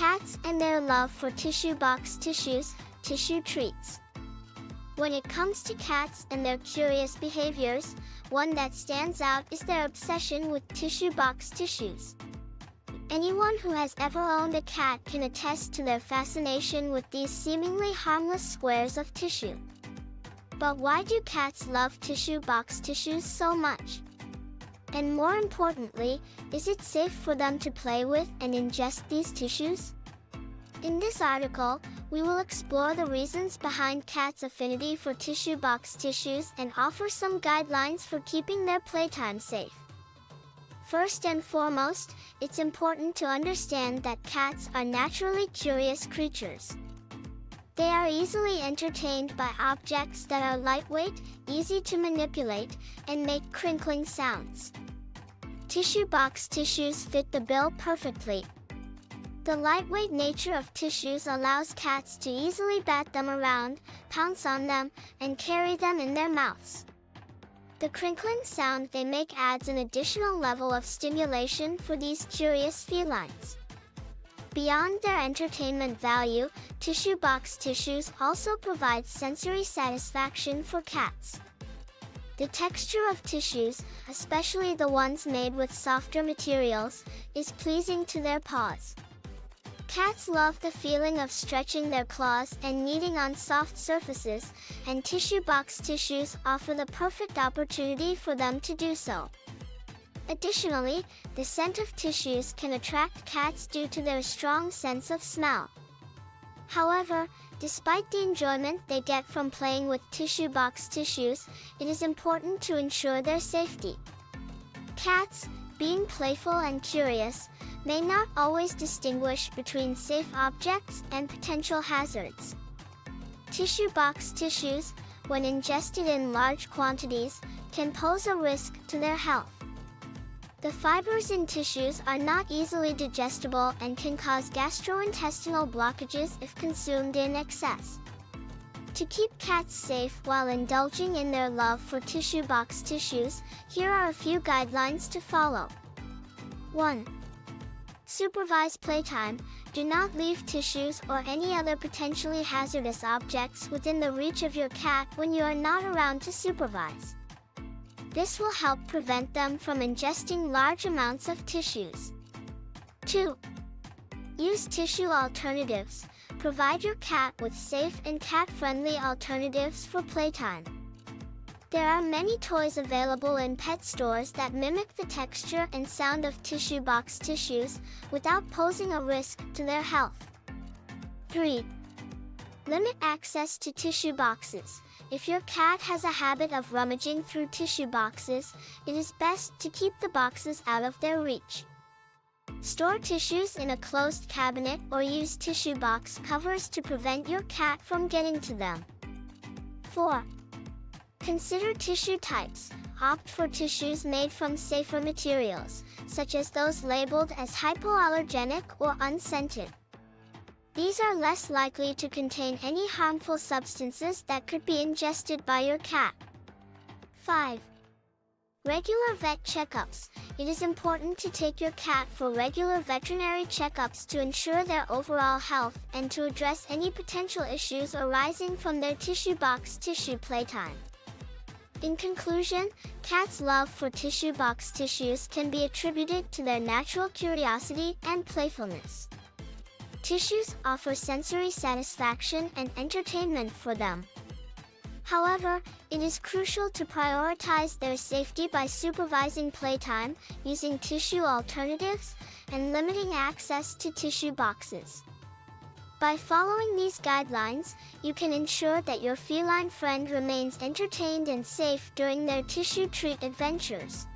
Cats and their love for tissue box tissues, tissue treats. When it comes to cats and their curious behaviors, one that stands out is their obsession with tissue box tissues. Anyone who has ever owned a cat can attest to their fascination with these seemingly harmless squares of tissue. But why do cats love tissue box tissues so much? And more importantly, is it safe for them to play with and ingest these tissues? In this article, we will explore the reasons behind cats' affinity for tissue box tissues and offer some guidelines for keeping their playtime safe. First and foremost, it's important to understand that cats are naturally curious creatures. They are easily entertained by objects that are lightweight, easy to manipulate, and make crinkling sounds. Tissue box tissues fit the bill perfectly. The lightweight nature of tissues allows cats to easily bat them around, pounce on them, and carry them in their mouths. The crinkling sound they make adds an additional level of stimulation for these curious felines. Beyond their entertainment value, tissue box tissues also provide sensory satisfaction for cats. The texture of tissues, especially the ones made with softer materials, is pleasing to their paws. Cats love the feeling of stretching their claws and kneading on soft surfaces, and tissue box tissues offer the perfect opportunity for them to do so. Additionally, the scent of tissues can attract cats due to their strong sense of smell. However, despite the enjoyment they get from playing with tissue box tissues, it is important to ensure their safety. Cats, being playful and curious, may not always distinguish between safe objects and potential hazards. Tissue box tissues, when ingested in large quantities, can pose a risk to their health. The fibers in tissues are not easily digestible and can cause gastrointestinal blockages if consumed in excess. To keep cats safe while indulging in their love for tissue box tissues, here are a few guidelines to follow. 1. Supervise playtime. Do not leave tissues or any other potentially hazardous objects within the reach of your cat when you are not around to supervise. This will help prevent them from ingesting large amounts of tissues. 2. Use tissue alternatives. Provide your cat with safe and cat-friendly alternatives for playtime. There are many toys available in pet stores that mimic the texture and sound of tissue box tissues without posing a risk to their health. 3. Limit access to tissue boxes. If your cat has a habit of rummaging through tissue boxes, it is best to keep the boxes out of their reach. Store tissues in a closed cabinet or use tissue box covers to prevent your cat from getting to them. 4. Consider tissue types. Opt for tissues made from safer materials, such as those labeled as hypoallergenic or unscented. These are less likely to contain any harmful substances that could be ingested by your cat. 5. Regular vet checkups. It is important to take your cat for regular veterinary checkups to ensure their overall health and to address any potential issues arising from their tissue box tissue playtime. In conclusion, cats' love for tissue box tissues can be attributed to their natural curiosity and playfulness. Tissues offer sensory satisfaction and entertainment for them. However, it is crucial to prioritize their safety by supervising playtime, using tissue alternatives, and limiting access to tissue boxes. By following these guidelines, you can ensure that your feline friend remains entertained and safe during their tissue treat adventures.